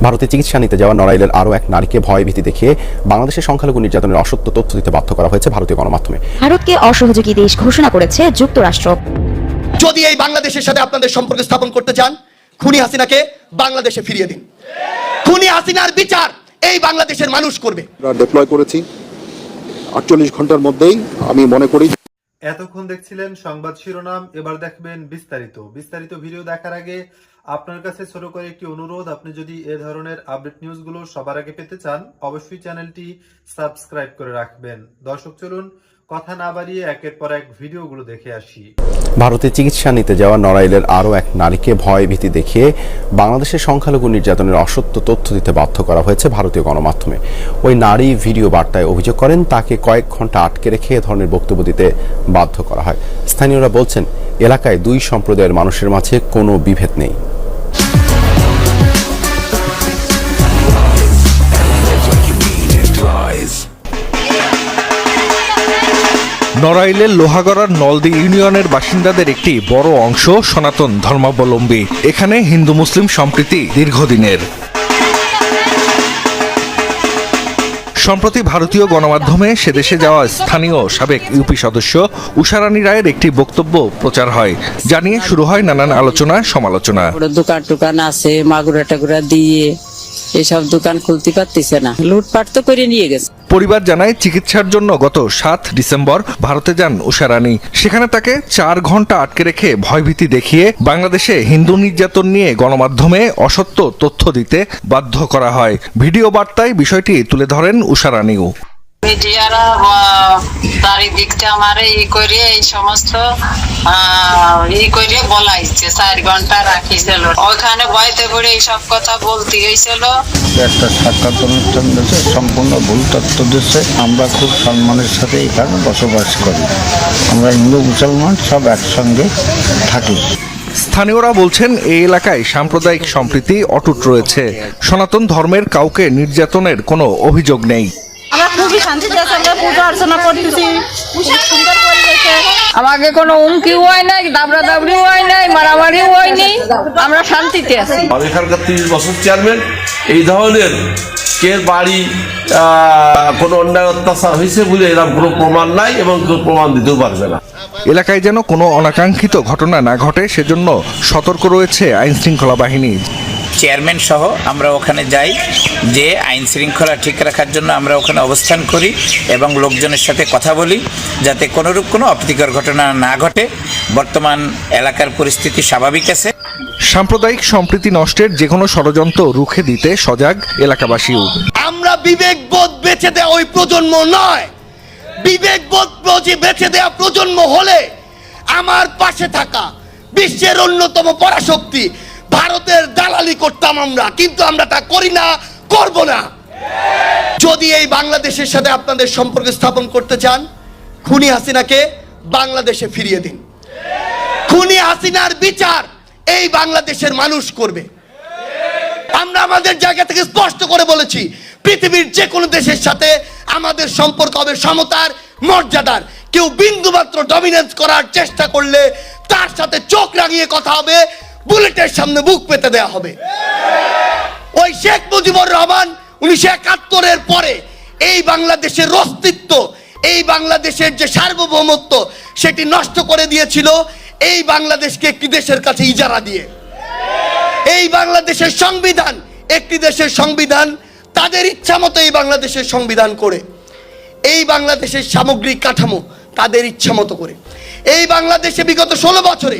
ভারতে চিকিৎসা নিতে যাওয়া নড়াইলের আরও এক নারীকে ভয়ভীতি দেখিয়ে বাংলাদেশের সংখ্যালঘু নির্যাতনের অসত্য তথ্য দিতে বাধ্য করা হয়েছে ভারতীয় গণমাধ্যমে। ভারতকে অসহযোগী দেশ ঘোষণা করেছে যুক্তরাষ্ট্র। যদি এই বাংলাদেশের সাথে আপনাদের সম্পর্ক স্থাপন করতে চান, খুনি হাসিনাকে বাংলাদেশে ফিরিয়ে দিন। খুনি হাসিনার বিচার এই বাংলাদেশের মানুষ করবে। ডিপ্লয় করেছি 48 ঘন্টার মধ্যেই, আমি মনে করি। এতক্ষণ দেখছিলেন সংবাদ শিরোনাম, এবার দেখবেন বিস্তারিত ভিডিও দেখার আগে আপনার কাছে ছোট করে একটি অনুরোধ, আপনি যদি এ ধরনের আপডেট নিউজগুলো সবার আগে পেতে চান অবশ্যই চ্যানেলটি সাবস্ক্রাইব করে রাখবেন। দর্শক চলুন কথা না বাড়িয়ে একের পর এক ভিডিওগুলো দেখে আসি। ভারতে চিকিৎসা নিতে যাওয়া নড়াইলের আরও এক নারীকে ভয়ভীতি দেখিয়ে বাংলাদেশের সংখ্যালঘু নির্যাতনের অসত্য তথ্য দিতে বাধ্য করা হয়েছে ভারতীয় গণমাধ্যমে। ওই নারী ভিডিও বার্তায় অভিযোগ করেন তাকে কয়েক ঘন্টা আটকে রেখে এ ধরনের বক্তব্য দিতে বাধ্য করা হয়। স্থানীয়রা বলছেন, এলাকায় দুই সম্প্রদায়ের মানুষের মাঝে কোনো বিভেদ নেই। নড়াইলের লোহাগড়ার নলদি ইউনিয়নের বাসিন্দাদের একটি বড় অংশ সনাতন ধর্মাবলম্বী। এখানে হিন্দু মুসলিম সম্প্রীতি দীর্ঘদিনের। সম্প্রতি ভারতীয় গণমাধ্যমে সেদেশে যাওয়া স্থানীয় সাবেক ইউপি সদস্য উষারানী রায়ের একটি বক্তব্য প্রচার হয়, জানিয়ে শুরু হয় নানান আলোচনা সমালোচনা। দোকান আছে, মাগুরা টাগুরা দিয়ে এসব দোকান খুলতে পারতেছে না, লুটপাট তো করে নিয়ে গেছে। পরিবার জানায়, চিকিৎসার জন্য গত 7 ডিসেম্বর ভারতে যান উষারানী। সেখানে তাকে 4 ঘন্টা আটকে রেখে ভয়ভীতি দেখিয়ে বাংলাদেশে হিন্দু নির্যাতন নিয়ে গণমাধ্যমে অসত্য তথ্য দিতে বাধ্য করা হয়। ভিডিও বার্তায় বিষয়টি তুলে ধরেন উষারানীও। মিডিয়ারা চারিদিকটা আমারে এই সমস্ত বলাইছে, 4 ঘন্টা রাখিছিল ওখানে ভয়তে পড়ে এইসব কথা বলতে হয়েছিল। একটা সাক্ষাৎ অনুষ্ঠান দিয়েছে, সম্পূর্ণ ভুল তথ্য দিচ্ছে। আমরা খুব সম্মানের সাথে এখানে বসবাস করি, আমরা হিন্দু মুসলমান সব একসঙ্গে থাকি। স্থানীয়রা বলছেন, এই এলাকায় সাম্প্রদায়িক সম্প্রীতি অটুট রয়েছে। সনাতন ধর্মের কাউকে নির্যাতনের কোনো অভিযোগ নেই। আমরা খুবই শান্তিতে আছি, আমরা পূজা অর্চনা করতেছি, সুন্দর পরিবেশে। আমাকে কোনো হুমকিও হয় নাই, দাবড়াদাবড়িও হয় নাই, মারামারিও হয়নি, আমরা শান্তিতে আছি। এখানকার 30 বছর চেয়ারম্যান এই ধরনের কে বাড়ি কোনো অন্যায় অত্যাচার হয়েছে বলে এরকম কোনো প্রমাণ নাই এবং কেউ প্রমাণ দিতেও পারবে না। এলাকায় যেন কোনো অনাকাঙ্ক্ষিত ঘটনা না ঘটে সেজন্য সতর্ক রয়েছে আইন শৃঙ্খলা বাহিনী। চেয়ারম্যান সহ আমরা ওখানে যাই, যে আইন শৃঙ্খলা ঠিক রাখার জন্য আমরা ওখানে অবস্থান করি এবং লোকজনের সাথে কথা বলি যাতে কোনোরূপ কোনো অপ্রীতিকর ঘটনা না ঘটে। বর্তমান এলাকার পরিস্থিতি স্বাভাবিক আছে। সাম্প্রদায়িক সম্প্রীতি নষ্টের যে কোনো ষড়যন্ত্র রুখে দিতে সজাগ এলাকাবাসীও। আমরা বিবেকবোধ বেঁচে দেওয়া ওই প্রজন্ম নয়, বিবেকবোধ বেঁচে দেওয়া প্রজন্ম হলে আমার পাশে থাকা বিশ্বের অন্যতম পরাশক্তি ভারতের দালালি করতাম আমরা, কিন্তু আমরা তা করি না, করব না। যদি এই বাংলাদেশের সাথে আপনাদের সম্পর্ক স্থাপন করতে চান, খুনি হাসিনাকে বাংলাদেশে ফিরিয়ে দিন। খুনি হাসিনার বিচার এই বাংলাদেশের মানুষ করবে। আমরা আমাদের জায়গা থেকে স্পষ্ট করে বলেছি, পৃথিবীর যে কোনো দেশের সাথে আমাদের সম্পর্ক হবে সমতার, মর্যাদার। কেউ বিন্দুমাত্র ডমিনেন্স করার চেষ্টা করলে তার সাথে চোখ রাঙিয়ে কথা হবে, বুলেটের সামনে বুক পেতে দেওয়া হবে। ওই শেখ মুজিবুর রহমান 1971-এর পরে এই বাংলাদেশের অস্তিত্ব, এই বাংলাদেশের যে সার্বভৌমত্ব সেটি নষ্ট করে দিয়েছিল এই বাংলাদেশকে একটি দেশের কাছে ইজারা দিয়ে। এই বাংলাদেশের সংবিধান একটি দেশের সংবিধান, তাদের ইচ্ছা মতো এই বাংলাদেশের সংবিধান করে, এই বাংলাদেশের সামগ্রিক কাঠামো তাদের ইচ্ছা মতো করে। এই বাংলাদেশে বিগত 16 বছরে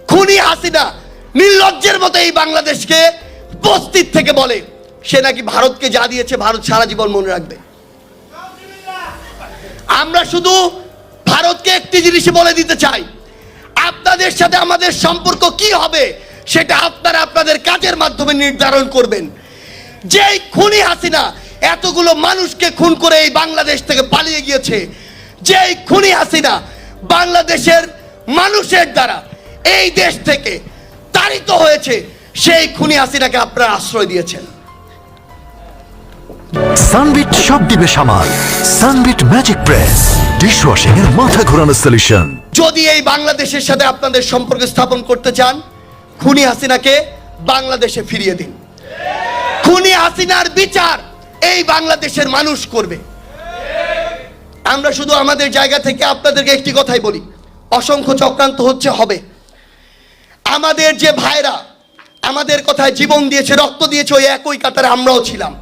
খুনি হাসিনা নির্লজ্জের মতো এই বাংলাদেশকে বস্তির থেকে বলে সে নাকি ভারতকে যা দিয়েছে ভারত সারা জীবন মনে রাখবে। আমরা শুধু ভারতকে একটি জিনিস বলে দিতে চাই, আপনাদের সাথে আমাদের সম্পর্ক কি হবে সেটা আপনারা আপনাদের কাজের মাধ্যমে নির্ধারণ করবেন। যেই খুনি হাসিনা এতগুলো মানুষকে খুন করে এই বাংলাদেশ থেকে পালিয়ে গিয়েছে, যেই খুনি হাসিনা বাংলাদেশের মানুষের দ্বারা এই দেশ থেকে তাড়িত হয়েছে, সেই খুনি হাসিনাকে আপনারা আশ্রয় দিয়েছেন। সানবিট সব দিবে সামাল, সানবিট ম্যাজিক প্রেস ডিশওয়াশিং এর মাথা ঘোরানো সলিউশন। যদি এই বাংলাদেশের সাথে আপনাদের সম্পর্ক স্থাপন করতে চান, খুনি হাসিনাকে বাংলাদেশে ফিরিয়ে দিন। খুনি হাসিনার বিচার এই বাংলাদেশের মানুষ করবে। আমরা শুধু আমাদের জায়গা থেকে আপনাদেরকে একটি কথাই বলি, অসংখ্য চক্রান্ত হচ্ছে, হবে। আমাদের যে ভাইরা আমাদের কথায় জীবন দিয়েছে, রক্ত দিয়েছে, ওই একই কাতারে আমরাও ছিলাম,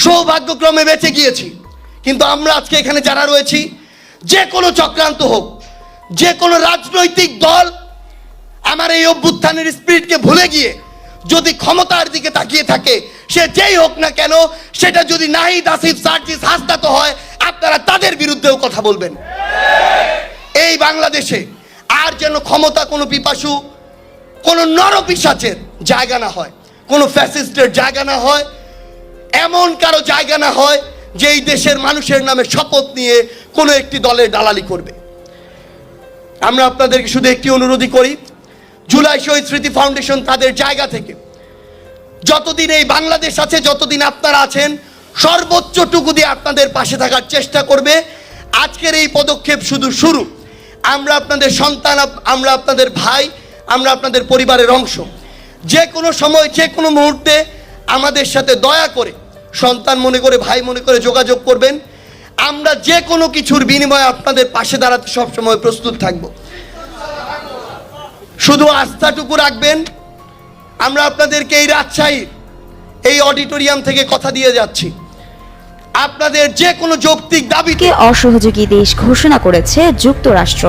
সৌভাগ্যক্রমে বেঁচে গিয়েছি। কিন্তু আমরা আজকে এখানে যারা রয়েছি, যে কোনো চক্রান্ত হোক, যে কোনো রাজনৈতিক দল আমার এই অভ্যুত্থানের স্পিরিটকে ভুলে গিয়ে যদি ক্ষমতার দিকে তাকিয়ে থাকে, সে যেই হোক না কেন, সেটা যদি নাহিদ, আসিফ, সার্জিস, হাসনাত হয়, আপনারা তাদের বিরুদ্ধেও কথা বলবেন। এই বাংলাদেশে আর যেন ক্ষমতা কোনো পিপাসু, কোনো নরপিশাচের জায়গা না হয়, কোনো ফ্যাসিস্টের জায়গা না হয়, এমন কারো জায়গা না হয় যে এই দেশের মানুষের নামে শপথ নিয়ে কোনো একটি দলের দালালি করবে। আমরা আপনাদেরকে শুধু একটি অনুরোধই করি, জুলাই শহীদ স্মৃতি ফাউন্ডেশন তাদের জায়গা থেকে যতদিন এই বাংলাদেশ আছে, যতদিন আপনারা আছেন, সর্বোচ্চটুকু দিয়ে আপনাদের পাশে থাকার চেষ্টা করবে। আজকের এই পদক্ষেপ শুধু শুরু। আমরা আপনাদের সন্তান, আমরা আপনাদের ভাই, আমরা আপনাদের পরিবারের অংশ। যে কোনো সময়, যে কোনো মুহূর্তে আমাদের সাথে দয়া করে, সন্তান মনে করে, ভাই মনে করে যোগাযোগ করবেন। আমরা যে কোনো কিছুর বিনিময়ে আপনাদের পাশে দাঁড়াতে সবসময় প্রস্তুত থাকব। শুধু আস্থাটুকু রাখবেন। আমরা আপনাদেরকে এই রাজশাহী, এই অডিটোরিয়াম থেকে কথা দিয়ে যাচ্ছি, আপনাদের যে কোনো যৌক্তিক দাবিকে অসহযোগী দেশ ঘোষণা করেছে যুক্তরাষ্ট্র।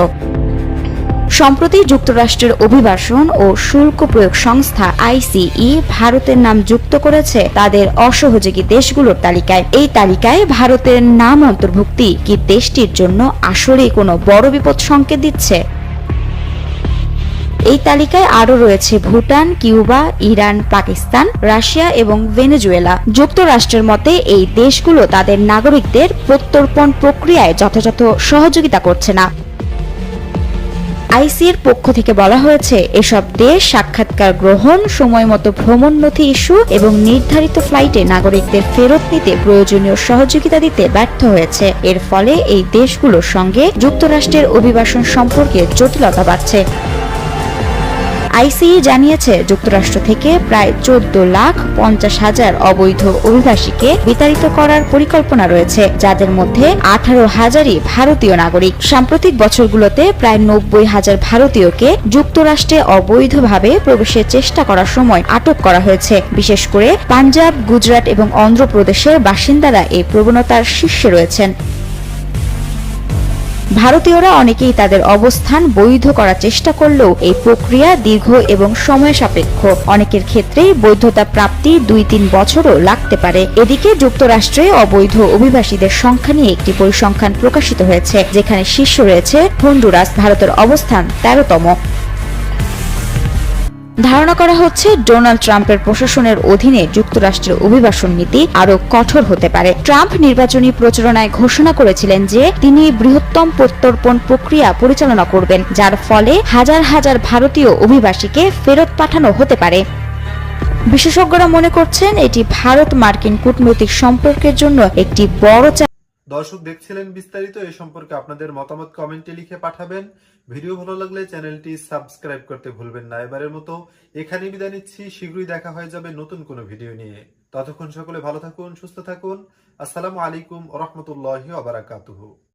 সম্প্রতি যুক্তরাষ্ট্রের অভিবাসন ও শুল্ক প্রয়োগ সংস্থা আইসিই ভারতের নাম যুক্ত করেছে তাদের অসহযোগী দেশগুলোর তালিকায়। এই তালিকায় ভারতের নাম অন্তর্ভুক্তি কি দেশটির জন্য আসলেই কোনো বড় বিপদ সংকেত দিচ্ছে? এই তালিকায় আরও রয়েছে Bhutan, Cuba, Iran, Pakistan, Russia এবং ভেনেজুয়েলা। যুক্তরাষ্ট্রের মতে এই দেশগুলো তাদের নাগরিকদের প্রত্যর্পণ প্রক্রিয়ায় যথাযথ সহযোগিতা করছে না। আইসির পক্ষ থেকে বলা হয়েছে, এসব দেশ সাক্ষাৎকার গ্রহণ, সময়মতো ভ্রমণ নথি ইস্যু এবং নির্ধারিত ফ্লাইটে নাগরিকদের ফেরত নিতে প্রয়োজনীয় সহযোগিতা দিতে ব্যর্থ হয়েছে। এর ফলে এই দেশগুলোর সঙ্গে যুক্তরাষ্ট্রের অভিবাসন সম্পর্কে জটিলতা বাড়ছে। আইসিই জানিয়েছে, যুক্তরাষ্ট্র থেকে প্রায় 14,50,000 অবৈধ অভিবাসীকে বিতাড়িত করার পরিকল্পনা রয়েছে, যাদের মধ্যে 18,000ই ভারতীয় নাগরিক। সাম্প্রতিক বছরগুলোতে প্রায় 90,000 ভারতীয়কে যুক্তরাষ্ট্রে অবৈধভাবে প্রবেশের চেষ্টা করার সময় আটক করা হয়েছে। বিশেষ করে পাঞ্জাব, গুজরাট এবং অন্ধ্রপ্রদেশের বাসিন্দারা এই প্রবণতার শীর্ষে রয়েছেন। ভারতীয়রা অনেকেই তাদের অবস্থান বৈধ করার চেষ্টা করলেও এই প্রক্রিয়া দীর্ঘ এবং সময় সাপেক্ষ। অনেকের ক্ষেত্রেই বৈধতা প্রাপ্তি 2-3 বছরও লাগতে পারে। এদিকে যুক্তরাষ্ট্রে অবৈধ অভিবাসীদের সংখ্যা নিয়ে একটি পরিসংখ্যান প্রকাশিত হয়েছে, যেখানে শীর্ষে রয়েছে হন্ডুরাস, ভারতের অবস্থান 13তম। ধারণা করা হচ্ছে, ডোনাল্ড ট্রাম্পের প্রশাসনের অধীনে যুক্তরাষ্ট্রের অভিবাসন নীতি আরো কঠোর হতে পারে। ট্রাম্প নির্বাচনী প্রচারণায় ঘোষণা করেছিলেন যে তিনি বৃহত্তম প্রত্যর্পণ প্রক্রিয়া পরিচালনা করবেন, যার ফলে হাজার হাজার ভারতীয় অভিবাসীকে ফেরত পাঠানো হতে পারে। বিশেষজ্ঞরা মনে করছেন, এটি ভারত মার্কিন কূটনৈতিক সম্পর্কের জন্য একটি বড় দর্শক, দেখছিলেন বিস্তারিত। এই সম্পর্কে আপনাদের মতামত কমেন্টে লিখে পাঠাবেন। ভিডিও ভালো লাগলে চ্যানেলটি সাবস্ক্রাইব করতে ভুলবেন না। এবারের মতো এখানেই বিদায় নিচ্ছি। শীঘ্রই দেখা হয়ে যাবে নতুন কোনো ভিডিও নিয়ে। ততক্ষণ সকলে ভালো থাকুন, সুস্থ থাকুন। আসসালামু আলাইকুম ওয়া রাহমাতুল্লাহি ওয়া বারাকাতুহু।